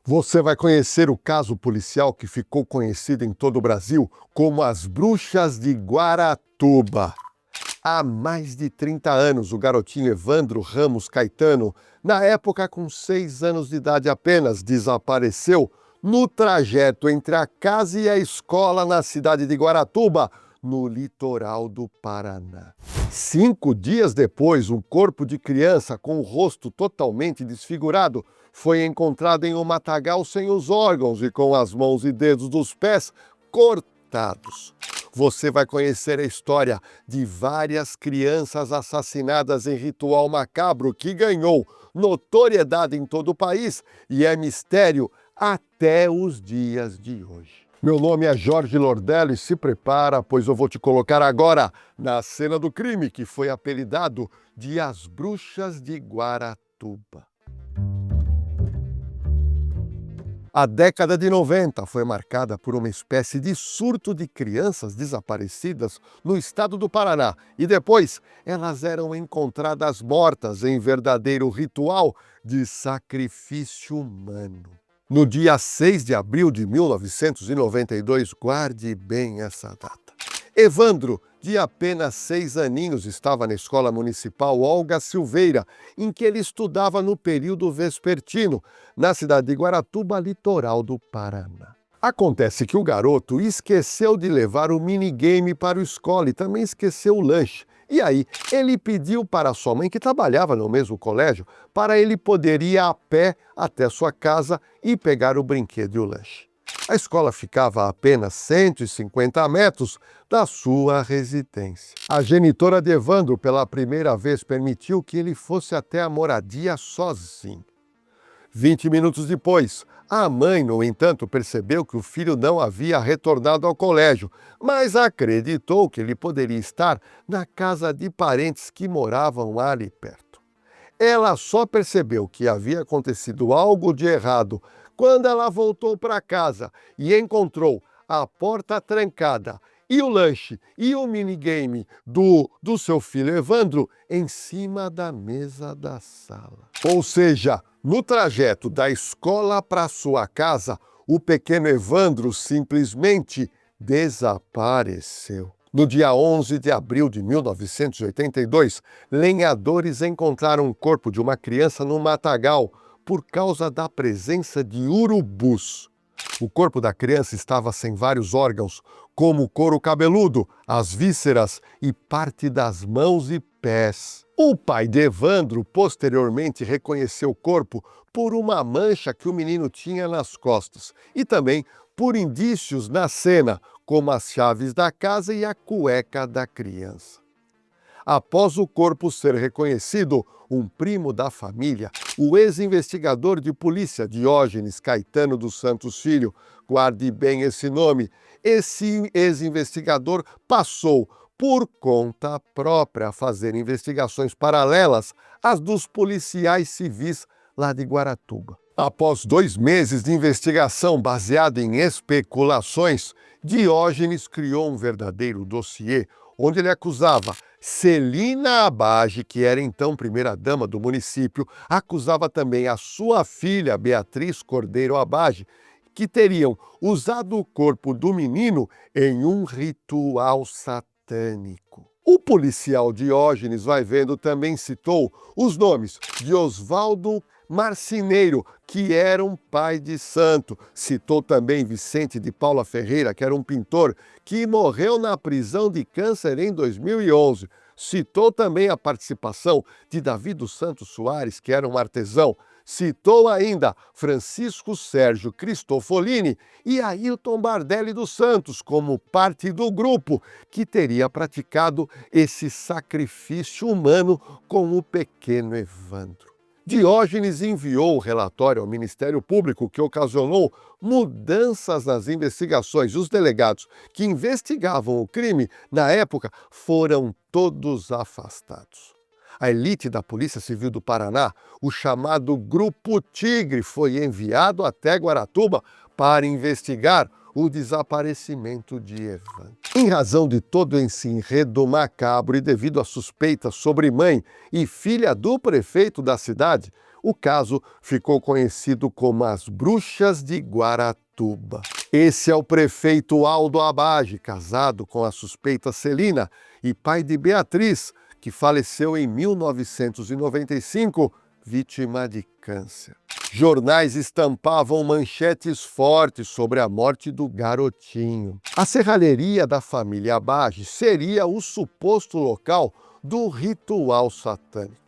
Você vai conhecer o caso policial que ficou conhecido em todo o Brasil como as Bruxas de Guaratuba. Há mais de 30 anos, o garotinho Evandro Ramos Caetano, na época com 6 anos de idade apenas, desapareceu no trajeto entre a casa e a escola na cidade de Guaratuba, no litoral do Paraná. 5 dias depois, um corpo de criança com o rosto totalmente desfigurado foi encontrado em um matagal sem os órgãos e com as mãos e dedos dos pés cortados. Você vai conhecer a história de várias crianças assassinadas em ritual macabro que ganhou notoriedade em todo o país e é mistério até os dias de hoje. Meu nome é Jorge Lordello e se prepara, pois eu vou te colocar agora na cena do crime que foi apelidado de As Bruxas de Guaratuba. A década de 90 foi marcada por uma espécie de surto de crianças desaparecidas no estado do Paraná e depois elas eram encontradas mortas em verdadeiro ritual de sacrifício humano. No dia 6 de abril de 1992, guarde bem essa data. Evandro, de apenas 6 aninhos, estava na Escola Municipal Olga Silveira, em que ele estudava no período vespertino, na cidade de Guaratuba, litoral do Paraná. Acontece que o garoto esqueceu de levar o minigame para a escola e também esqueceu o lanche. E aí, ele pediu para sua mãe, que trabalhava no mesmo colégio, para ele poder ir a pé até sua casa e pegar o brinquedo e o lanche. A escola ficava a apenas 150 metros da sua residência. A genitora de Evandro, pela primeira vez, permitiu que ele fosse até a moradia sozinho. 20 minutos depois, a mãe, no entanto, percebeu que o filho não havia retornado ao colégio, mas acreditou que ele poderia estar na casa de parentes que moravam ali perto. Ela só percebeu que havia acontecido algo de errado quando ela voltou para casa e encontrou a porta trancada e o lanche e o minigame do seu filho Evandro em cima da mesa da sala. Ou seja, no trajeto da escola para sua casa, o pequeno Evandro simplesmente desapareceu. No dia 11 de abril de 1982, lenhadores encontraram o corpo de uma criança no matagal por causa da presença de urubus. O corpo da criança estava sem vários órgãos, como o couro cabeludo, as vísceras e parte das mãos e pés. O pai de Evandro posteriormente reconheceu o corpo por uma mancha que o menino tinha nas costas e também por indícios na cena, como as chaves da casa e a cueca da criança. Após o corpo ser reconhecido, um primo da família, o ex-investigador de polícia Diógenes Caetano dos Santos Filho, guarde bem esse nome, esse ex-investigador passou por conta própria a fazer investigações paralelas às dos policiais civis lá de Guaratuba. Após 2 meses de investigação baseada em especulações, Diógenes criou um verdadeiro dossiê onde ele acusava Celina Abage, que era então primeira-dama do município, acusava também a sua filha Beatriz Cordeiro Abage, que teriam usado o corpo do menino em um ritual satânico. O policial Diógenes vai vendo também citou os nomes de Oswaldo Marceneiro, que era um pai de santo. Citou também Vicente de Paula Ferreira, que era um pintor, que morreu na prisão de câncer em 2011. Citou também a participação de Davi dos Santos Soares, que era um artesão. Citou ainda Francisco Sérgio Cristofolini e Ailton Bardelli dos Santos como parte do grupo que teria praticado esse sacrifício humano com o pequeno Evandro. Diógenes enviou um relatório ao Ministério Público que ocasionou mudanças nas investigações. Os delegados que investigavam o crime, na época, foram todos afastados. A elite da Polícia Civil do Paraná, o chamado Grupo Tigre, foi enviado até Guaratuba para investigar o desaparecimento de Evandro. Em razão de todo esse enredo macabro e devido a suspeitas sobre mãe e filha do prefeito da cidade, O caso ficou conhecido como as Bruxas de Guaratuba. Esse é o prefeito Aldo Abage, casado com a suspeita Celina e pai de Beatriz, que faleceu em 1995, vítima de câncer. Jornais estampavam manchetes fortes sobre a morte do garotinho. A serralheria da família Abage seria o suposto local do ritual satânico.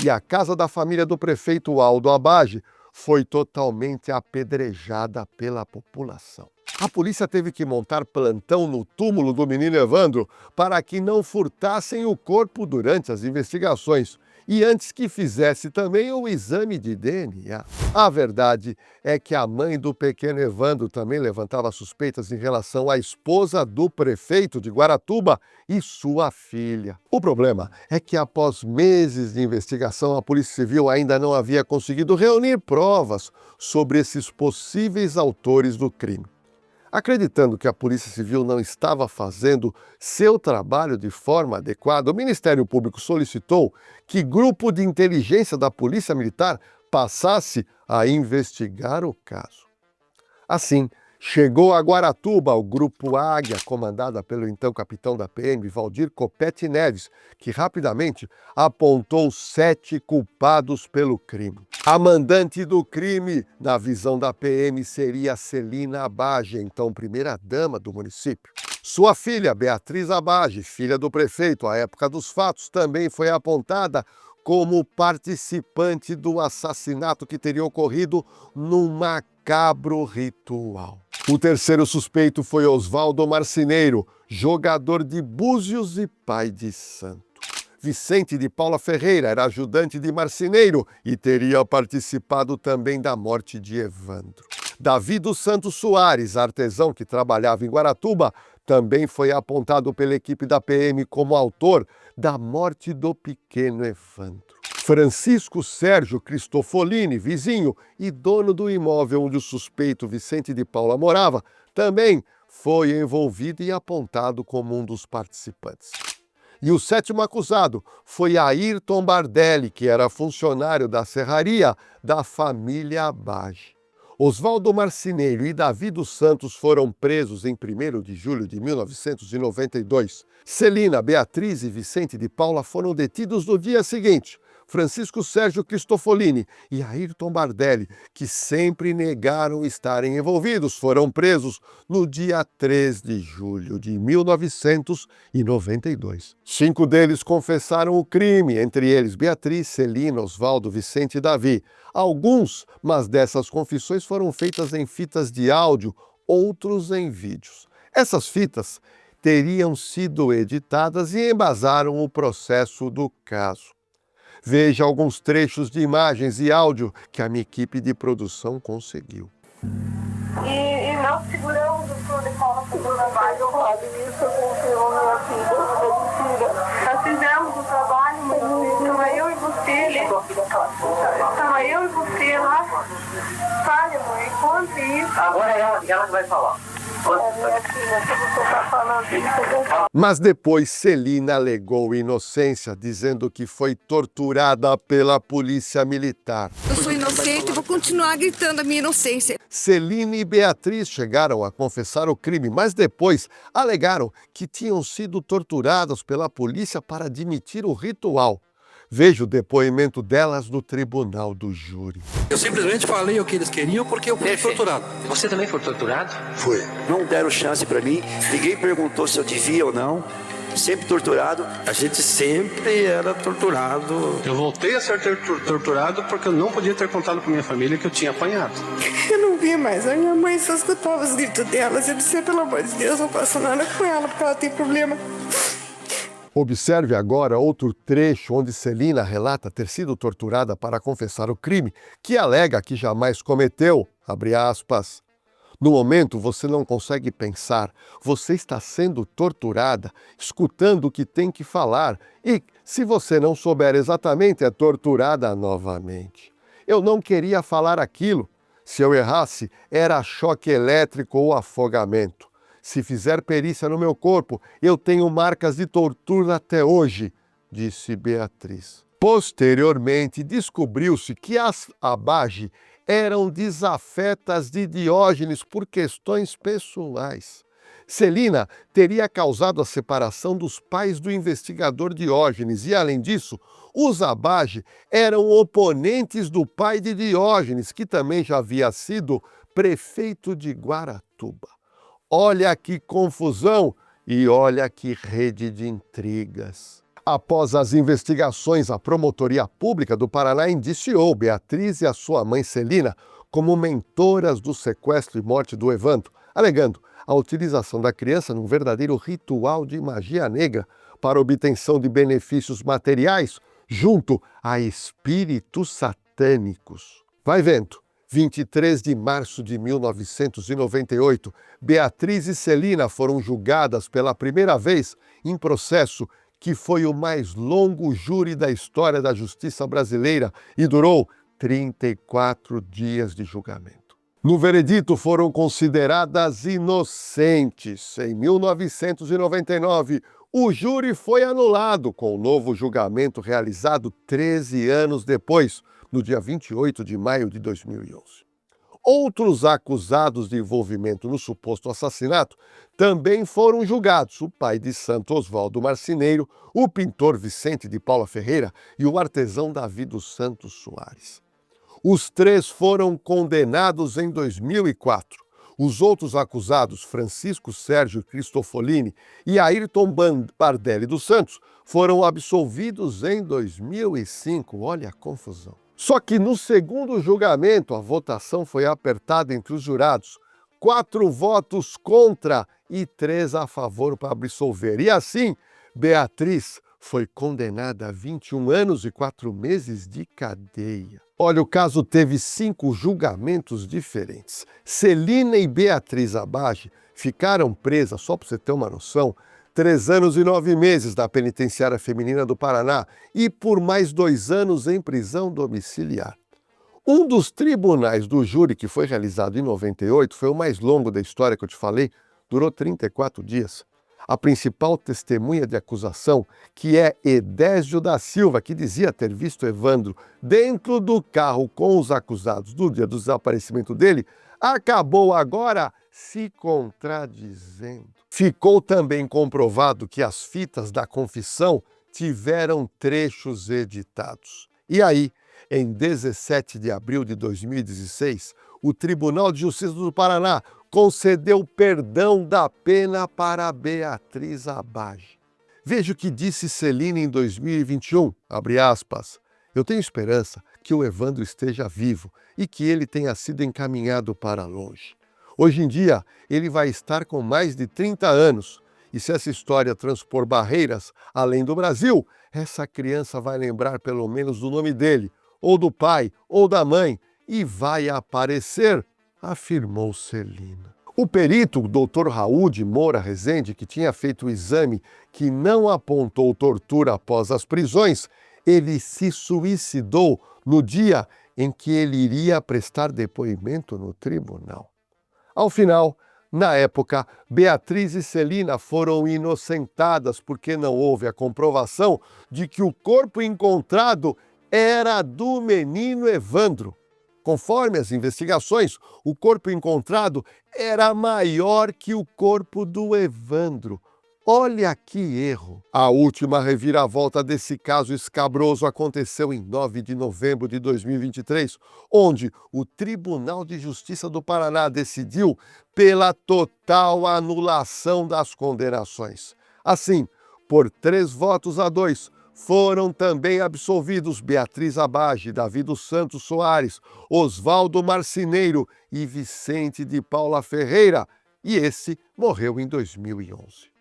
E a casa da família do prefeito Aldo Abage foi totalmente apedrejada pela população. A polícia teve que montar plantão no túmulo do menino Evandro para que não furtassem o corpo durante as investigações e antes que fizesse também o exame de DNA. A verdade é que a mãe do pequeno Evandro também levantava suspeitas em relação à esposa do prefeito de Guaratuba e sua filha. O problema é que após meses de investigação, a Polícia Civil ainda não havia conseguido reunir provas sobre esses possíveis autores do crime. Acreditando que a Polícia Civil não estava fazendo seu trabalho de forma adequada, o Ministério Público solicitou que grupo de inteligência da Polícia Militar passasse a investigar o caso. Assim, chegou a Guaratuba o Grupo Águia, comandada pelo então capitão da PM, Valdir Copete Neves, que rapidamente apontou 7 culpados pelo crime. A mandante do crime, na visão da PM, seria Celina Abage, então primeira-dama do município. Sua filha, Beatriz Abage, filha do prefeito à época dos fatos, também foi apontada como participante do assassinato que teria ocorrido num macabro ritual. O terceiro suspeito foi Oswaldo Marceneiro, jogador de Búzios e pai de santo. Vicente de Paula Ferreira era ajudante de Marceneiro e teria participado também da morte de Evandro. Davi dos Santos Soares, artesão que trabalhava em Guaratuba, também foi apontado pela equipe da PM como autor da morte do pequeno Evandro. Francisco Sérgio Cristofolini, vizinho e dono do imóvel onde o suspeito Vicente de Paula morava, também foi envolvido e apontado como um dos participantes. E o sétimo acusado foi Ayrton Bardelli, que era funcionário da serraria da família Abage. Oswaldo Marceneiro e Davi dos Santos foram presos em 1º de julho de 1992. Celina, Beatriz e Vicente de Paula foram detidos no dia seguinte. Francisco Sérgio Cristofolini e Ayrton Bardelli, que sempre negaram estarem envolvidos, foram presos no dia 3 de julho de 1992. 5 deles confessaram o crime, entre eles Beatriz, Celina, Oswaldo, Vicente e Davi. Alguns, mas dessas confissões foram feitas em fitas de áudio, outros em vídeos. Essas fitas teriam sido editadas e embasaram o processo do caso. Veja alguns trechos de imagens e áudio que a minha equipe de produção conseguiu. E nós seguramos o plano de Paula por trabalho, eu falo isso, eu confio na minha filha, não é mentira. Nós fizemos o trabalho, mas estava eu e você, estava eu e você lá. Fale, mãe, conte isso. Agora é ela que vai falar. Minha filha, se você está falando isso, Mas depois Celina alegou inocência, dizendo que foi torturada pela polícia militar. Eu sou inocente e vou continuar gritando a minha inocência. Celina e Beatriz chegaram a confessar o crime, mas depois alegaram que tinham sido torturadas pela polícia para admitir o ritual. Veja o depoimento delas no tribunal do júri. Eu simplesmente falei o que eles queriam porque eu fui torturado. Você também foi torturado? Fui. Não deram chance pra mim, ninguém perguntou se eu devia ou não. Sempre torturado. A gente sempre era torturado. Eu voltei a ser torturado porque eu não podia ter contado pra minha família que eu tinha apanhado. eu não vi mais. A minha mãe só escutava os gritos delas. Eu disse, pelo amor de Deus, não faço nada com ela porque ela tem problema. Observe agora outro trecho onde Celina relata ter sido torturada para confessar o crime, que alega que jamais cometeu, abre aspas. No momento, você não consegue pensar, você está sendo torturada, escutando o que tem que falar e, se você não souber exatamente, é torturada novamente. Eu não queria falar aquilo. Se eu errasse, era choque elétrico ou afogamento. Se fizer perícia no meu corpo, eu tenho marcas de tortura até hoje, disse Beatriz. Posteriormente, descobriu-se que as Abaji eram desafetas de Diógenes por questões pessoais. Celina teria causado a separação dos pais do investigador Diógenes e, além disso, os Abaji eram oponentes do pai de Diógenes, que também já havia sido prefeito de Guaratuba. Olha que confusão e olha que rede de intrigas. Após as investigações, a Promotoria Pública do Paraná indiciou Beatriz e a sua mãe Celina como mentoras do sequestro e morte do Evandro, alegando a utilização da criança num verdadeiro ritual de magia negra para obtenção de benefícios materiais junto a espíritos satânicos. Vai vendo. 23 de março de 1998, Beatriz e Celina foram julgadas pela primeira vez em processo que foi o mais longo júri da história da justiça brasileira e durou 34 dias de julgamento. No veredito foram consideradas inocentes. Em 1999, o júri foi anulado com o novo julgamento realizado 13 anos depois, no dia 28 de maio de 2011. Outros acusados de envolvimento no suposto assassinato também foram julgados: o pai de santo Oswaldo Marceneiro, o pintor Vicente de Paula Ferreira e o artesão Davi dos Santos Soares. Os três foram condenados em 2004. Os outros acusados, Francisco Sérgio Cristofolini e Ayrton Bardelli dos Santos, foram absolvidos em 2005. Olha a confusão. Só que no segundo julgamento, a votação foi apertada entre os jurados. 4 votos contra e 3 a favor para absolver. E assim, Beatriz foi condenada a 21 anos e 4 meses de cadeia. Olha, o caso teve 5 julgamentos diferentes. Celina e Beatriz Abaji ficaram presas, só para você ter uma noção, 3 anos e 9 meses na Penitenciária Feminina do Paraná e por mais 2 anos em prisão domiciliar. Um dos tribunais do júri, que foi realizado em 98, foi o mais longo da história que eu te falei, durou 34 dias. A principal testemunha de acusação, que é Edésio da Silva, que dizia ter visto Evandro dentro do carro com os acusados do dia do desaparecimento dele, acabou agora se contradizendo. Ficou também comprovado que as fitas da confissão tiveram trechos editados. E aí, em 17 de abril de 2016, o Tribunal de Justiça do Paraná concedeu perdão da pena para Beatriz Abaji. Veja o que disse Celina em 2021, abre aspas, eu tenho esperança que o Evandro esteja vivo e que ele tenha sido encaminhado para longe. Hoje em dia, ele vai estar com mais de 30 anos. E se essa história transpor barreiras além do Brasil, essa criança vai lembrar pelo menos do nome dele, ou do pai, ou da mãe, e vai aparecer, afirmou Celina. O perito, o Dr. Raul de Moura Rezende, que tinha feito o exame que não apontou tortura após as prisões, ele se suicidou no dia em que ele iria prestar depoimento no tribunal. Ao final, na época, Beatriz e Celina foram inocentadas porque não houve a comprovação de que o corpo encontrado era do menino Evandro. Conforme as investigações, o corpo encontrado era maior que o corpo do Evandro. Olha que erro! A última reviravolta desse caso escabroso aconteceu em 9 de novembro de 2023, onde o Tribunal de Justiça do Paraná decidiu pela total anulação das condenações. Assim, por 3 votos a 2, foram também absolvidos Beatriz Abaji, Davi dos Santos Soares, Oswaldo Marceneiro e Vicente de Paula Ferreira, e esse morreu em 2011.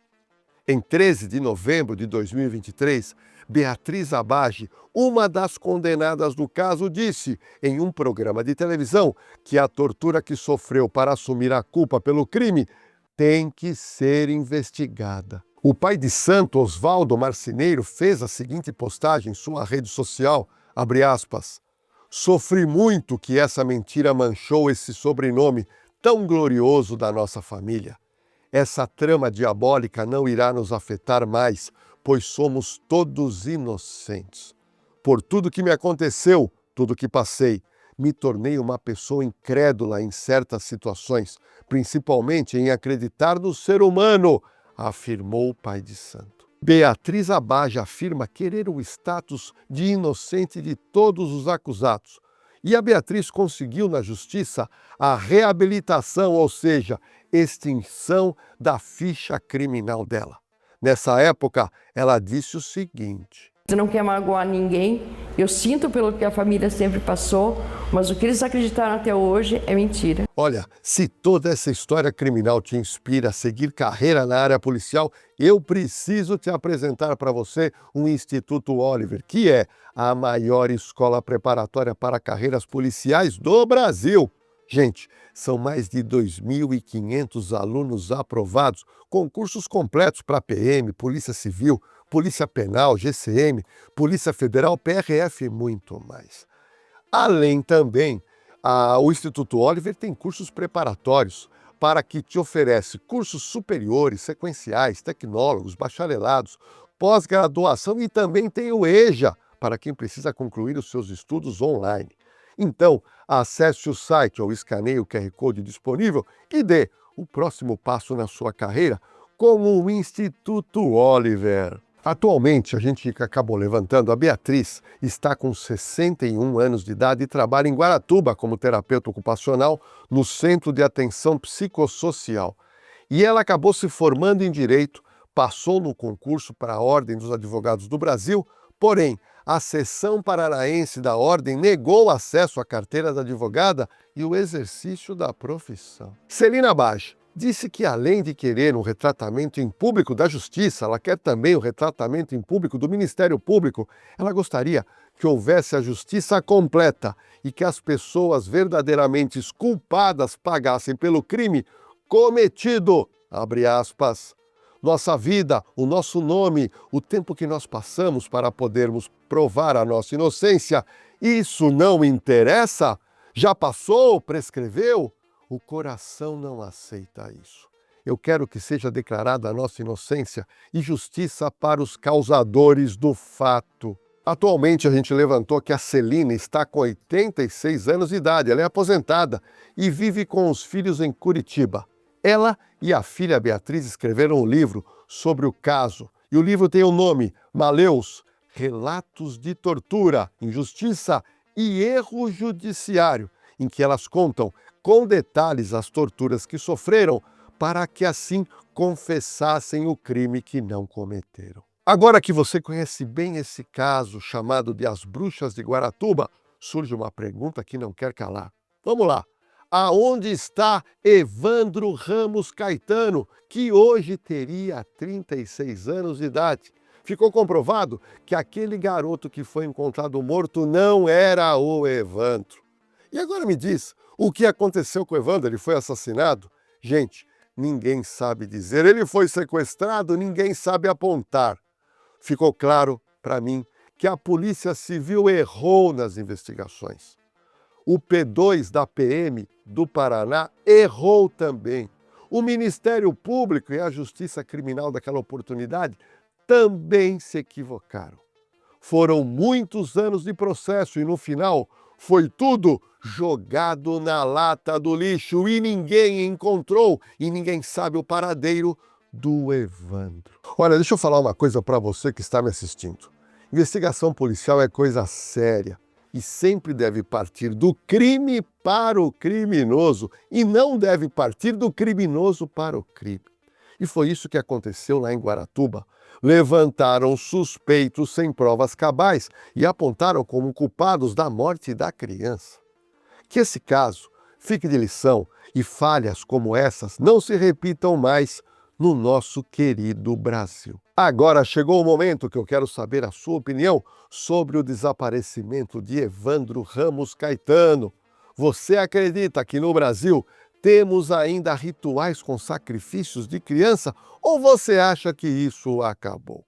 Em 13 de novembro de 2023, Beatriz Abaji, uma das condenadas do caso, disse em um programa de televisão que a tortura que sofreu para assumir a culpa pelo crime tem que ser investigada. O pai de santo, Oswaldo Marceneiro, fez a seguinte postagem em sua rede social, abre aspas, sofri muito que essa mentira manchou esse sobrenome tão glorioso da nossa família. Essa trama diabólica não irá nos afetar mais, pois somos todos inocentes. Por tudo que me aconteceu, tudo que passei, me tornei uma pessoa incrédula em certas situações, principalmente em acreditar no ser humano, afirmou o pai de santo. Beatriz Abage afirma querer o status de inocente de todos os acusados. E a Beatriz conseguiu na justiça a reabilitação, ou seja, extinção da ficha criminal dela. Nessa época, ela disse o seguinte: Você não quer magoar ninguém, eu sinto pelo que a família sempre passou, mas o que eles acreditaram até hoje é mentira. Olha, se toda essa história criminal te inspira a seguir carreira na área policial, eu preciso te apresentar para você o Instituto Oliver, que é a maior escola preparatória para carreiras policiais do Brasil. Gente, são mais de 2.500 alunos aprovados, com cursos completos para PM, Polícia Civil, Polícia Penal, GCM, Polícia Federal, PRF e muito mais. Além também, o Instituto Oliver tem cursos preparatórios para que te oferece cursos superiores, sequenciais, tecnólogos, bacharelados, pós-graduação e também tem o EJA, para quem precisa concluir os seus estudos online. Então, acesse o site ou escaneie o QR Code disponível e dê o próximo passo na sua carreira com o Instituto Oliver. Atualmente, a gente acabou levantando, a Beatriz está com 61 anos de idade e trabalha em Guaratuba como terapeuta ocupacional no Centro de Atenção Psicossocial. E ela acabou se formando em Direito, passou no concurso para a Ordem dos Advogados do Brasil, porém, a seção paranaense da Ordem negou acesso à carteira da advogada e o exercício da profissão. Celina Abage disse que, além de querer um retratamento em público da Justiça, ela quer também o retratamento em público do Ministério Público. Ela gostaria que houvesse a justiça completa e que as pessoas verdadeiramente culpadas pagassem pelo crime cometido, abre aspas. Nossa vida, o nosso nome, o tempo que nós passamos para podermos provar a nossa inocência, isso não interessa? Já passou? Prescreveu? O coração não aceita isso. Eu quero que seja declarada a nossa inocência e justiça para os causadores do fato. Atualmente, a gente levantou que a Celina está com 86 anos de idade, ela é aposentada e vive com os filhos em Curitiba. Ela e a filha Beatriz escreveram um livro sobre o caso, e o livro tem o nome Maleus, Relatos de Tortura, Injustiça e Erro Judiciário, em que elas contam com detalhes as torturas que sofreram para que assim confessassem o crime que não cometeram. Agora que você conhece bem esse caso chamado de As Bruxas de Guaratuba, surge uma pergunta que não quer calar. Vamos lá! Aonde está Evandro Ramos Caetano, que hoje teria 36 anos de idade? Ficou comprovado que aquele garoto que foi encontrado morto não era o Evandro. E agora me diz, o que aconteceu com o Evandro? Ele foi assassinado? Gente, ninguém sabe dizer. Ele foi sequestrado? Ninguém sabe apontar. Ficou claro para mim que a Polícia Civil errou nas investigações. O P2 da PM do Paraná errou também. O Ministério Público e a Justiça Criminal daquela oportunidade também se equivocaram. Foram muitos anos de processo e no final foi tudo jogado na lata do lixo e ninguém encontrou e ninguém sabe o paradeiro do Evandro. Olha, deixa eu falar uma coisa para você que está me assistindo. Investigação policial é coisa séria. E sempre deve partir do crime para o criminoso e não deve partir do criminoso para o crime. E foi isso que aconteceu lá em Guaratuba. Levantaram suspeitos sem provas cabais e apontaram como culpados da morte da criança. Que esse caso fique de lição e falhas como essas não se repitam mais no nosso querido Brasil. Agora chegou o momento que eu quero saber a sua opinião sobre o desaparecimento de Evandro Ramos Caetano. Você acredita que no Brasil temos ainda rituais com sacrifícios de criança ou você acha que isso acabou?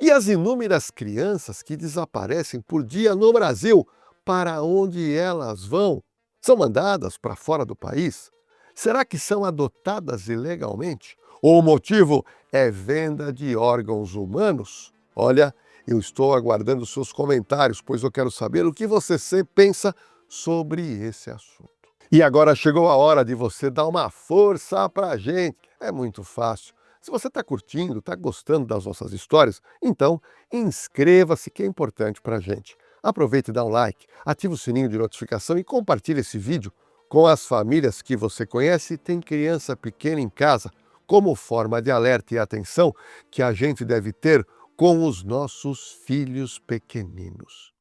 E as inúmeras crianças que desaparecem por dia no Brasil, para onde elas vão? São mandadas para fora do país? Será que são adotadas ilegalmente? Ou o motivo é venda de órgãos humanos? Olha, Eu estou aguardando seus comentários, pois eu quero saber o que você sempre pensa sobre esse assunto. E agora chegou a hora de você dar uma força pra gente. É muito fácil. Se você está curtindo, está gostando das nossas histórias, então inscreva-se, que é importante pra gente. Aproveite e dá um like, ative o sininho de notificação e compartilhe esse vídeo com as famílias que você conhece e tem criança pequena em casa, como forma de alerta e atenção que a gente deve ter com os nossos filhos pequeninos.